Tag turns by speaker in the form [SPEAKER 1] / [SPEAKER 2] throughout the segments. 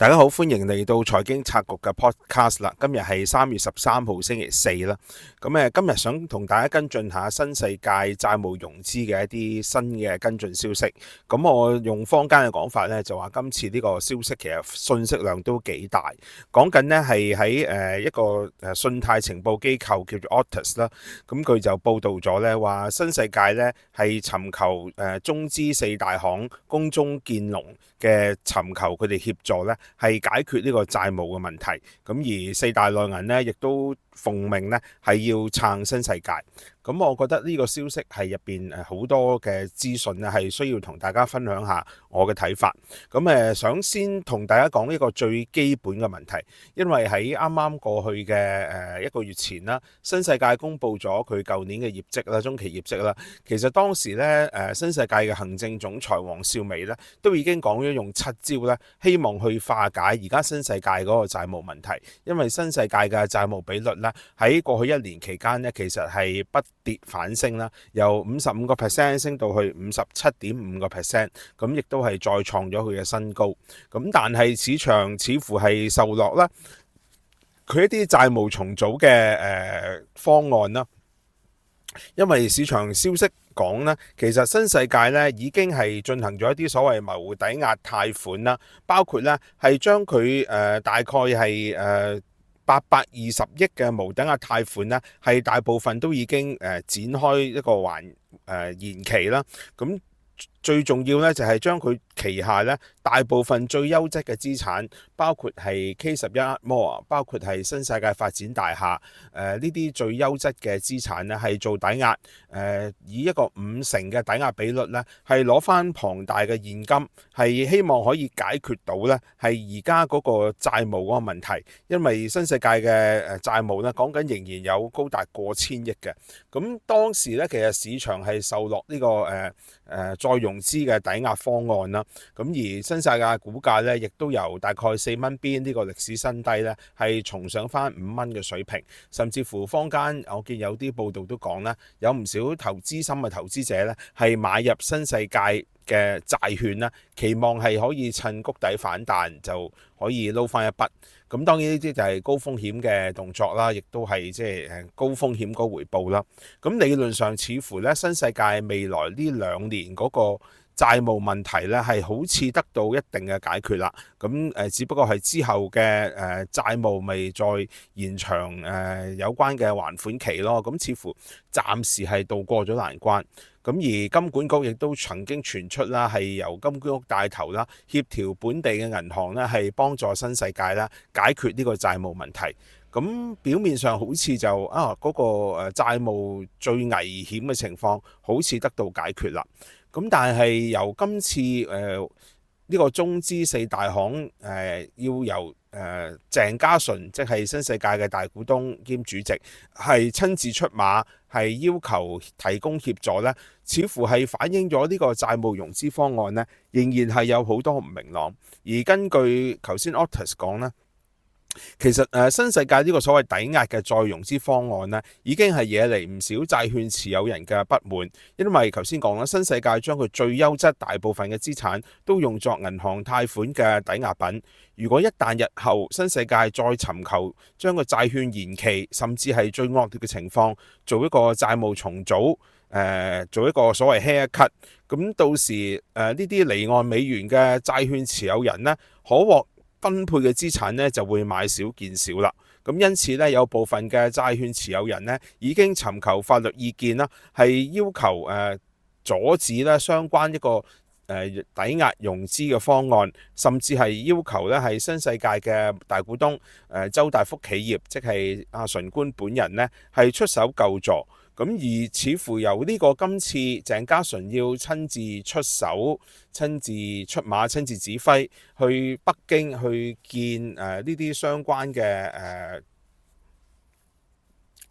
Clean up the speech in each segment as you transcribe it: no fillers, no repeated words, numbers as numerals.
[SPEAKER 1] 大家好，歡迎嚟到財經策局嘅 podcast 啦。今日係3月13號星期四啦。今日想同大家跟進下新世界債務融資嘅一啲新嘅跟進消息。我用坊間嘅講法咧，就話今次呢個消息其實信息量都幾大。講緊呢係喺一個信貸情報機構叫做 Altus 啦。佢就報道咗咧話新世界咧係尋求中資四大行公中建農嘅尋求佢哋協助咧，係解決呢個債務嘅問題。而四大內銀咧亦都奉命咧係要撐新世界。我覺得呢個消息係入邊好多嘅資訊咧係需要同大家分享下我嘅睇法。想先同大家講一個最基本嘅問題，因為喺啱啱過去嘅一個月前啦，新世界公布咗佢舊年嘅業績啦，中期業績啦。其實當時咧新世界嘅行政總裁黃少美咧都已經講咗用7招咧，希望去化解而家新世界嗰個債務問題。因為新世界嘅債務比率咧喺過去1年期間咧，其實係不跌反升啦，由55% 升到去57.5%，亦都係再創咗佢嘅新高。但係市場似乎係受落啦，佢一啲債務重組嘅方案啦，因為市場消息講呢，其實新世界咧已經係進行咗一啲所謂無抵押貸款啦，包括咧係將佢大概係820億嘅無抵押貸款咧，係大部分都已經展開一個延期啦。最重要咧就係將佢旗下咧大部分最優質嘅資產，包括係 K11 Mall， 包括係新世界發展大廈，呢啲最優質嘅資產咧係做抵押，以一個50%嘅抵押比率咧係攞翻龐大嘅現金，係希望可以解決到咧係而家嗰個債務嗰個問題。因為新世界嘅債務咧講緊仍然有高達過千億嘅。當時咧其實市場係受落呢個再融資嘅抵押方案啦。而新世界嘅股價咧亦都由大概4蚊邊呢個歷史新低咧係重上翻5蚊嘅水平，甚至乎坊間我見有啲報道都講啦，有唔少資深嘅投資者咧係買入新世界嘅債券啦，期望係可以趁谷底反彈就可以撈翻一筆。當然呢啲就係高風險嘅動作啦，亦都係即係高風險高回報啦。理論上似乎咧新世界未來呢2年嗰個債務問題咧係好似得到一定嘅解決啦。只不過係之後嘅債務咪再延長有關嘅還款期咯。似乎暫時係渡過咗難關。而金管局亦都曾經傳出啦，係由金管局帶頭啦，協調本地嘅銀行咧，係幫助新世界啦解決呢個債務問題。表面上好似就嗰個債務最危險嘅情況好似得到解決啦。但係由今次呢個中資四大行要由鄭家純即係新世界嘅大股東兼主席係親自出馬，係要求提供協助呢，似乎係反映咗呢個債務融資方案呢仍然係有好多唔明朗。而根據頭先 Altus 講呢，其實新世界呢個所謂抵押嘅再融資方案呢，已經係惹嚟唔少債券持有人嘅不滿，因為頭先講啦，新世界將佢最優質大部分嘅資產都用作銀行貸款嘅抵押品。如果一旦日後新世界再尋求將個債券延期，甚至係最惡劣嘅情況做一個債務重組，做一個所謂 haircut， 到時呢啲離岸美元嘅債券持有人呢，可獲分配嘅資產呢就會買少見少啦。因此呢，有部分嘅債券持有人呢已經尋求法律意見啦，係要求阻止咧相關一個抵押融資嘅方案，甚至係要求咧係新世界嘅大股東周大福企業，即係阿純官本人呢係出手救助。而似乎由呢個今次鄭家純要親自出手、親自出馬、親自指揮去北京去見呢啲相關嘅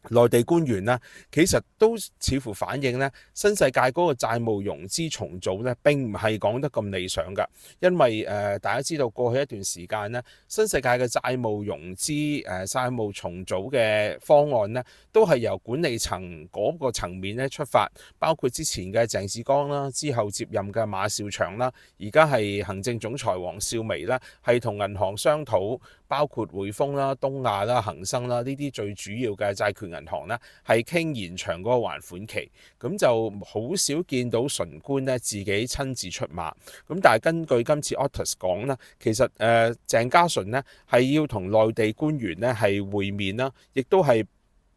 [SPEAKER 1] 內地官員呢，其實都似乎反映呢，新世界嗰個債務融資重組呢並唔係講得咁理想㗎。因為大家知道過去一段時間呢，新世界嘅債務融資債務重組嘅方案呢，都係由管理層嗰個層面呢出發，包括之前嘅鄭志剛啦，之後接任嘅馬紹祥啦，而家係行政總裁黃少眉啦，係同銀行商討，包括匯豐啦、東亞啦、恒生啦呢啲最主要嘅債權銀行呢，係傾延長嗰個還款期，咁就好少見到純官呢自己親自出馬。咁但係根據今次 Otis 講呢，其實鄭家純呢係要同內地官員呢係會面啦，亦都係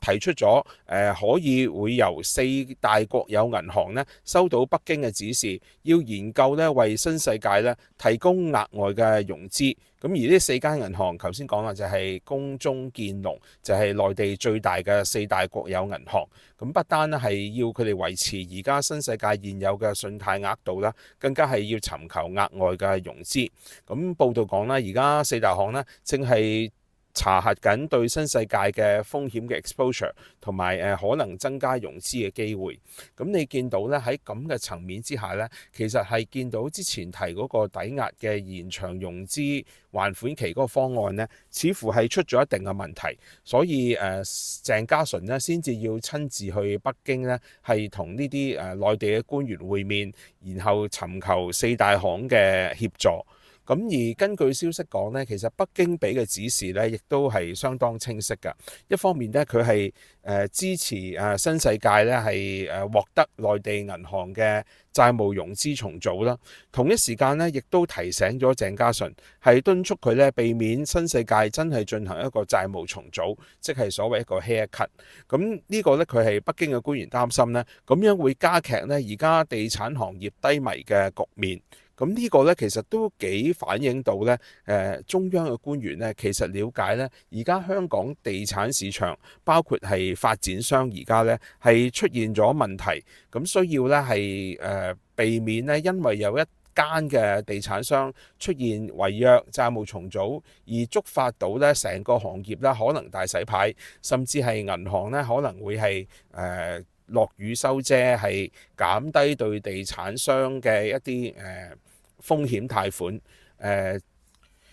[SPEAKER 1] 提出咗可以會由4大國有銀行呢收到北京嘅指示，要研究呢為新世界呢提供額外嘅融資。咁而呢4間銀行，頭先講啦，就係工中建農，就係內地最大嘅4大國有銀行。咁不單咧係要佢哋維持而家新世界現有嘅信貸額度啦，更加係要尋求額外嘅融資。咁報道講啦，而家4大行呢正係查核緊對新世界嘅風險嘅 exposure 同埋可能增加融資嘅機會。咁你見到咧喺咁嘅層面之下咧，其實係見到之前提嗰個抵押嘅延長融資還款期嗰個方案咧，似乎係出咗一定嘅問題。所以鄭家純咧先至要親自去北京咧，係同呢啲內地嘅官員會面，然後尋求4大行嘅協助。咁而根據消息講呢，其實北京俾嘅指示呢，亦都係相當清晰㗎。一方面呢，佢係支持新世界呢係獲得內地銀行嘅債務融資重組啦。同一時間呢，亦都提醒咗鄭家純，係敦促佢呢避免新世界真係進行一個債務重組，即係所謂一個 haircut。咁呢個呢，佢係北京嘅官員擔心呢，咁樣會加劇呢而家地產行業低迷嘅局面。咁呢個咧，其實都幾反映到咧，中央嘅官員咧，其實了解咧，而家香港地產市場，包括係發展商，而家咧係出現咗問題，咁需要咧係避免咧，因為有一間嘅地產商出現違約債務重組，而觸發到咧成個行業咧可能大洗牌，甚至係銀行咧可能會係落雨收遮，係減低對地產商嘅一啲風險貸款。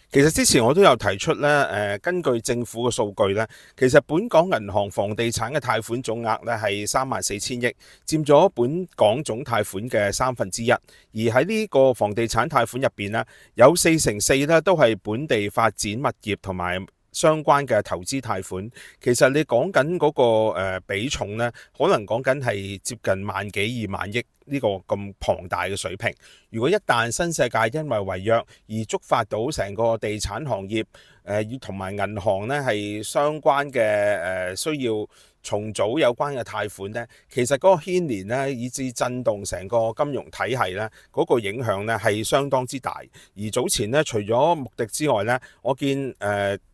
[SPEAKER 1] 其實之前我都有提出咧，根據政府嘅數據咧，其實本港銀行房地產嘅貸款總額咧係34000億，佔咗本港總貸款嘅1/3。而喺呢個房地產貸款入邊咧，有4成4咧都係本地發展物業同埋相關嘅投資貸款。其實你講緊嗰個比重呢，可能講緊係接近1萬幾2萬億呢個咁龐大嘅水平。如果一旦新世界因為違約而觸發到成個地產行業要同埋銀行呢係相關嘅需要重組有關嘅貸款呢，其實嗰個牽連呢，以至震動成個金融體系呢，嗰個影響呢係相當之大。而早前呢，除咗穆迪之外呢，我見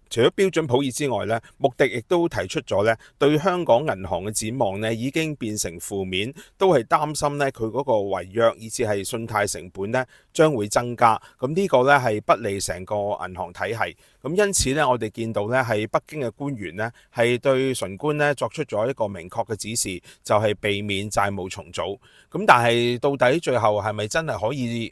[SPEAKER 1] 除咗標準普爾之外咧，穆迪亦都提出咗咧，對香港銀行嘅展望咧已經變成負面，都係擔心咧佢嗰個違約以至係信貸成本咧將會增加。咁呢個咧係不利成個銀行體系。咁因此咧，我哋見到咧係北京嘅官員咧係對純官咧作出咗一個明確嘅指示，就係避免債務重組。咁但係到底最後係咪真係可以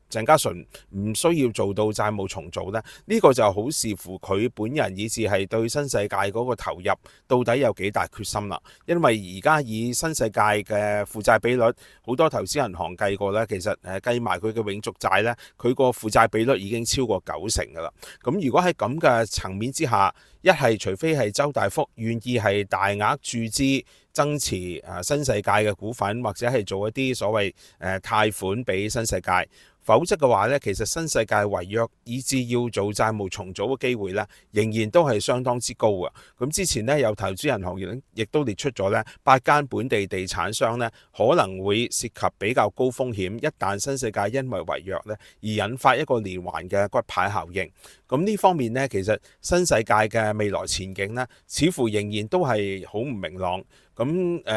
[SPEAKER 1] 鄭家純唔需要做到債務重組呢？呢個就好視乎佢本人以至係對新世界嗰個投入到底有幾大決心啦。因為而家以新世界嘅負債比率，好多投資銀行計過呢，其實計埋佢嘅永續債呢，佢個負債比率已經超過90%㗎啦。咁如果喺咁嘅層面之下，一係除非係周大福願意係大額注資增持新世界嘅股份，或者係做一啲所謂貸款俾新世界。否則嘅話咧，其實新世界違約以至要做債務重組嘅機會咧，仍然都係相當之高嘅。咁之前咧有投資銀行亦都列出咗咧8間本地地產商咧可能會涉及比較高風險，一旦新世界因為違約咧而引發一個連環嘅骨牌效應。咁呢方面咧，其實新世界嘅未來前景咧，似乎仍然都係好唔明朗。咁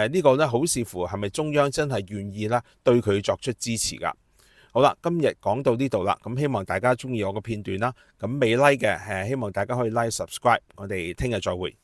[SPEAKER 1] 呢個咧好視乎係咪中央真係願意啦對佢作出支持㗎。好啦，今日講到呢度啦，咁希望大家中意我個片段啦，咁未 like 嘅希望大家可以 like subscribe，我哋聽日再會。